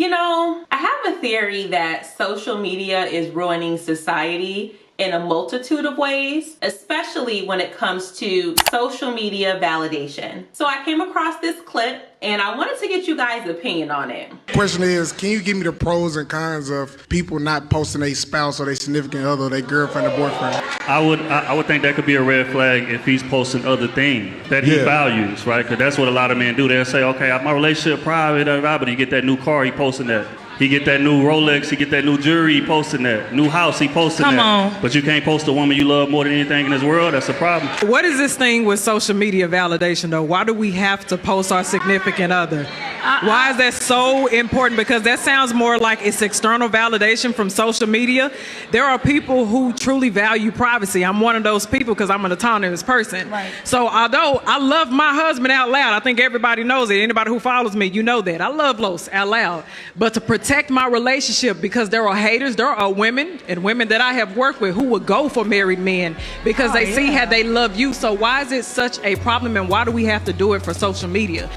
You know, I have a theory that social media is ruining society in a multitude of ways, especially when it comes to social media validation. So I came across this clip and I wanted to get you guys' opinion on it. Question is, can you give me the pros and cons of people not posting their spouse or their significant other, their girlfriend or boyfriend? I would think that could be a red flag if he's posting other things that he values, right? Because that's what a lot of men do. They'll say, okay, my relationship private, but he get that new car, he posting that. He get that new Rolex, he get that new jewelry, he posting that. New house, he posting that. Come on. But you can't post a woman you love more than anything in this world. That's a problem. What is this thing with social media validation, though? Why do we have to post our significant other? Why is that so important? Because that sounds more like it's external validation from social media. There are people who truly value privacy. I'm one of those people because I'm an autonomous person. Right. So although I love my husband out loud, I think everybody knows it. Anybody who follows me, you know that. I love Los out loud. But to protect my relationship, because there are haters, there are women and women that I have worked with who would go for married men because they see how they love you. So why is it such a problem, and why do we have to do it for social media?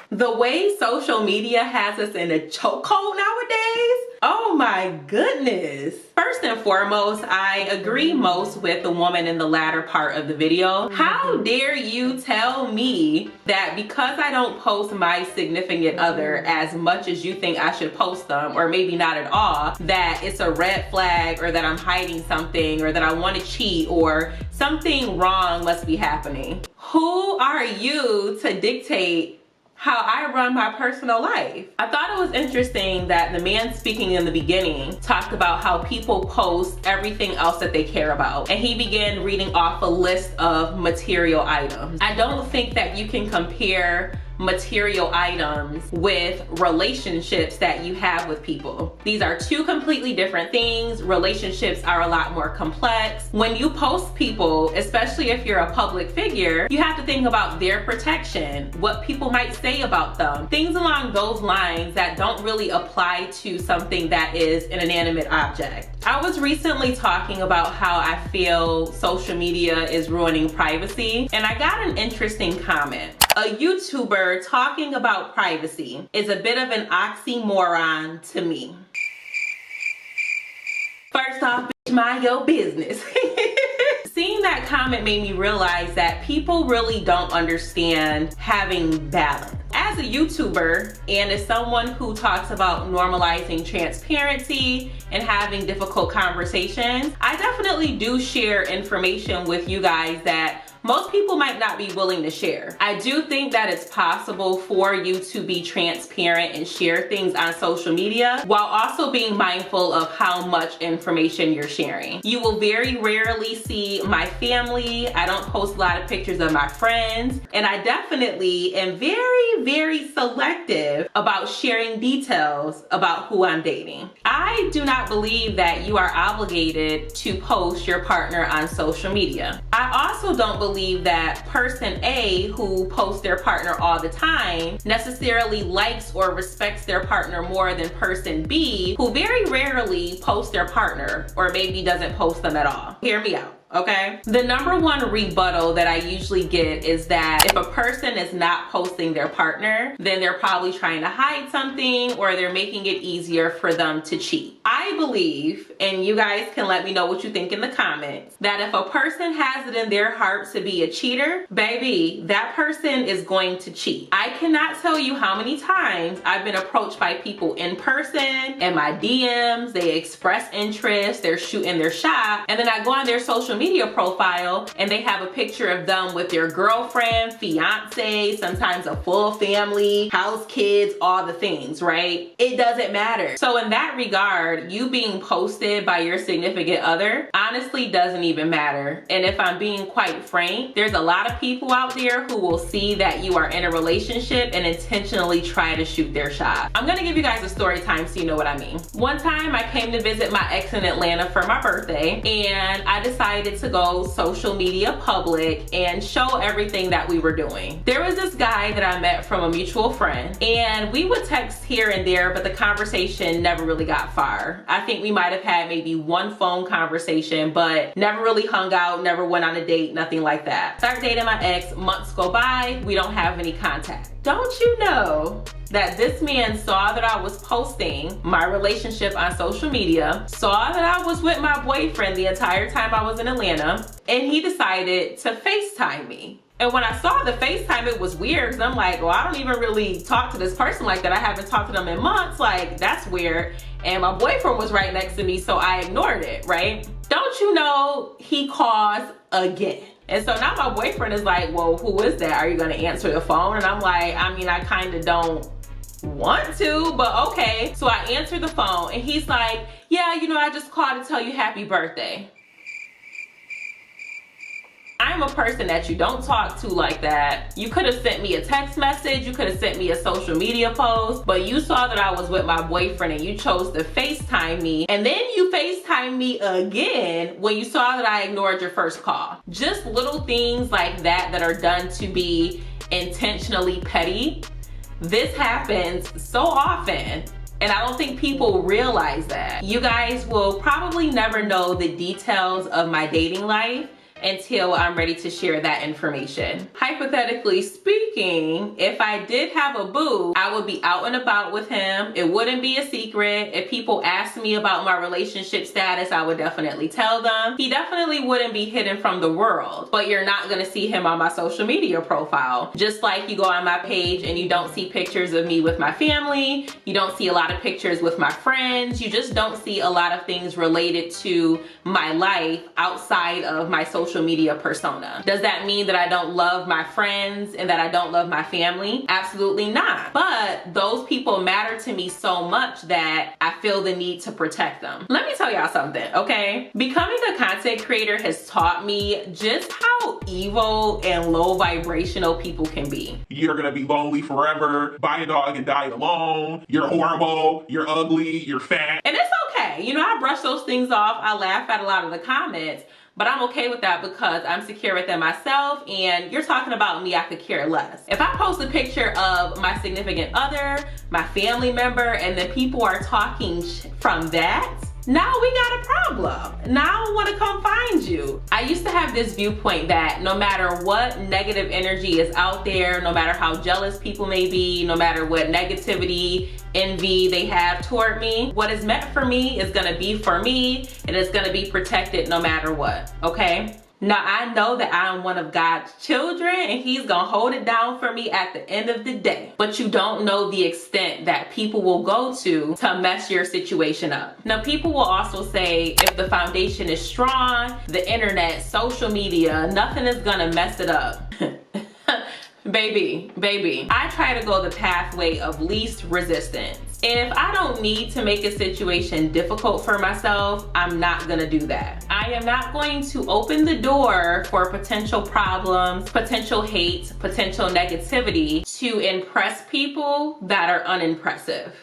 The way social media has us in a chokehold nowadays, oh my goodness. First and foremost, I agree most with the woman in the latter part of the video. How dare you tell me that because I don't post my significant other as much as you think I should post them, or maybe not at all, that it's a red flag, or that I'm hiding something, or that I want to cheat, or something wrong must be happening? Who are you to dictate how I run my personal life? I thought it was interesting that the man speaking in the beginning talked about how people post everything else that they care about. And he began reading off a list of material items. I don't think that you can compare material items with relationships that you have with people. These are two completely different things. Relationships are a lot more complex. When you post people, especially if you're a public figure, you have to think about their protection, what people might say about them, things along those lines that don't really apply to something that is an inanimate object. I was recently talking about how I feel social media is ruining privacy, and I got an interesting comment. A YouTuber talking about privacy is a bit of an oxymoron to me. First off, bitch, mind your business. Seeing that comment made me realize that people really don't understand having balance. As a YouTuber and as someone who talks about normalizing transparency and having difficult conversations, I definitely do share information with you guys that most people might not be willing to share. I do think that it's possible for you to be transparent and share things on social media while also being mindful of how much information you're sharing. You will very rarely see my family. I don't post a lot of pictures of my friends, and I definitely am very selective about sharing details about who I'm dating. I do not believe that you are obligated to post your partner on social media. I also don't believe that person A, who posts their partner all the time, necessarily likes or respects their partner more than person B, who very rarely posts their partner or maybe doesn't post them at all. Hear me out. Okay? The number one rebuttal that I usually get is that if a person is not posting their partner, then they're probably trying to hide something, or they're making it easier for them to cheat. I believe, and you guys can let me know what you think in the comments, that if a person has it in their heart to be a cheater, baby, that person is going to cheat. I cannot tell you how many times I've been approached by people in person, in my DMs, they express interest, they're shooting their shot, and then I go on their social media profile and they have a picture of them with their girlfriend, fiance, sometimes a full family, house, kids, all the things, right? It doesn't matter. So in that regard, you being posted by your significant other honestly doesn't even matter. And if I'm being quite frank, there's a lot of people out there who will see that you are in a relationship and intentionally try to shoot their shot. I'm gonna give you guys a story time so you know what I mean. One time I came to visit my ex in Atlanta for my birthday, and I decided to go social media public and show everything that we were doing. There was this guy that I met from a mutual friend, and we would text here and there, but the conversation never really got far. I I think we might have had maybe one phone conversation, but never really hung out, never went on a date, nothing like that. Start dating my ex, months go by, we don't have any contact. Don't you know that this man saw that I was posting my relationship on social media, saw that I was with my boyfriend the entire time I was in Atlanta, and he decided to FaceTime me. And when I saw the FaceTime, it was weird, because I'm like, well, I don't even really talk to this person like that. I haven't talked to them in months. Like, that's weird. And my boyfriend was right next to me, so I ignored it, right? Don't you know he calls again? And so now my boyfriend is like, well, who is that? Are you gonna answer the phone? And I'm like, I mean, I kind of don't want to, but okay. So I answer the phone and he's like, yeah, you know, I just called to tell you happy birthday. I'm a person that you don't talk to like that. You could have sent me a text message, you could have sent me a social media post, but you saw that I was with my boyfriend and you chose to FaceTime me, and then you FaceTime me again when you saw that I ignored your first call. Just little things like that that are done to be intentionally petty. This happens so often, and I don't think people realize that. You guys will probably never know the details of my dating life until I'm ready to share that information. Hypothetically speaking, if I did have a boo, I would be out and about with him. It wouldn't be a secret. If people asked me about my relationship status, I would definitely tell them. He definitely wouldn't be hidden from the world, but you're not gonna see him on my social media profile. Just like you go on my page and you don't see pictures of me with my family, you don't see a lot of pictures with my friends, you just don't see a lot of things related to my life outside of my social media persona. Does that mean that I don't love my friends and that I don't love my family? Absolutely not. But those people matter to me so much that I feel the need to protect them. Let me tell y'all something, okay? Becoming a content creator has taught me just how evil and low vibrational people can be. You're gonna be lonely forever, buy a dog and die alone, you're horrible, you're ugly, you're fat. And it's okay. You know, I brush those things off. I laugh at a lot of the comments, but I'm okay with that because I'm secure within myself, and you're talking about me, I could care less. If I post a picture of my significant other, my family member, and then people are talking from that, now we got a problem. Now I want to come find you. I used to have this viewpoint that no matter what negative energy is out there, no matter how jealous people may be, no matter what negativity, envy they have toward me, what is meant for me is gonna be for me, and it's gonna be protected no matter what, okay? Now I know that I'm one of God's children and he's gonna hold it down for me at the end of the day. But you don't know the extent that people will go to mess your situation up. Now people will also say if the foundation is strong, the internet, social media, nothing is gonna mess it up. Baby, I try to go the pathway of least resistance. And if I don't need to make a situation difficult for myself, I'm not gonna do that. I am not going to open the door for potential problems, potential hate, potential negativity to impress people that are unimpressive.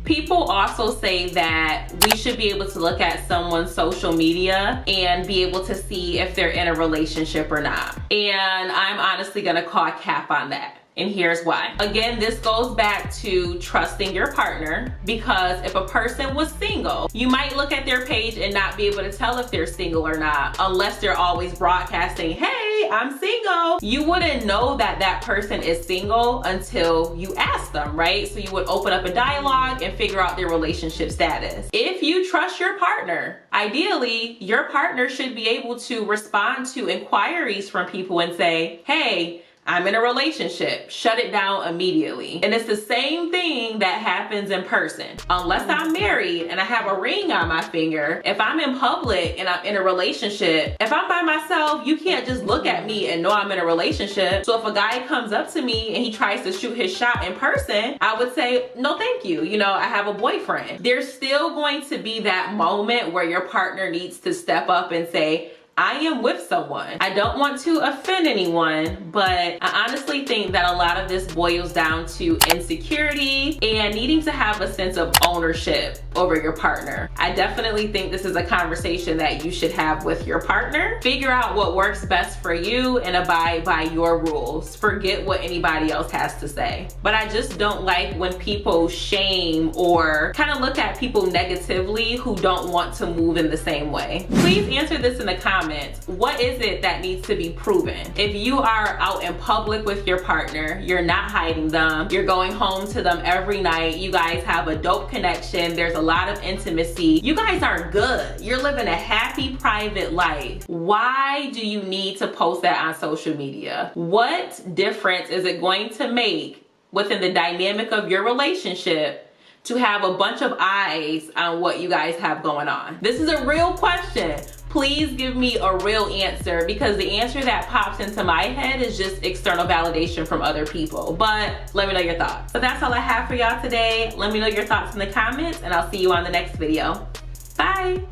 People also say that we should be able to look at someone's social media and be able to see if they're in a relationship or not. And I'm honestly gonna call cap on that. And here's why. Again, this goes back to trusting your partner, because if a person was single, you might look at their page and not be able to tell if they're single or not, unless they're always broadcasting, hey, I'm single. You wouldn't know that that person is single until you ask them, right? So you would open up a dialogue and figure out their relationship status. If you trust your partner, ideally, your partner should be able to respond to inquiries from people and say, hey, I'm in a relationship, shut it down immediately. And it's the same thing that happens in person. Unless I'm married and I have a ring on my finger, if I'm in public and I'm in a relationship, if I'm by myself, you can't just look at me and know I'm in a relationship. So if a guy comes up to me and he tries to shoot his shot in person, I would say, no, thank you. You know, I have a boyfriend. There's still going to be that moment where your partner needs to step up and say, I am with someone. I don't want to offend anyone, but I honestly think that a lot of this boils down to insecurity and needing to have a sense of ownership over your partner. I definitely think this is a conversation that you should have with your partner. Figure out what works best for you and abide by your rules. Forget what anybody else has to say. But I just don't like when people shame or kind of look at people negatively who don't want to move in the same way. Please answer this in the comments. What is it that needs to be proven? If you are out in public with your partner, you're not hiding them, you're going home to them every night, you guys have a dope connection, there's a lot of intimacy, you guys are good, you're living a happy private life, why do you need to post that on social media? What difference is it going to make within the dynamic of your relationship to have a bunch of eyes on what you guys have going on? This is a real question. Please give me a real answer, because the answer that pops into my head is just external validation from other people. But let me know your thoughts. But that's all I have for y'all today. Let me know your thoughts in the comments, and I'll see you on the next video. Bye.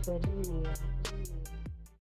Virginia.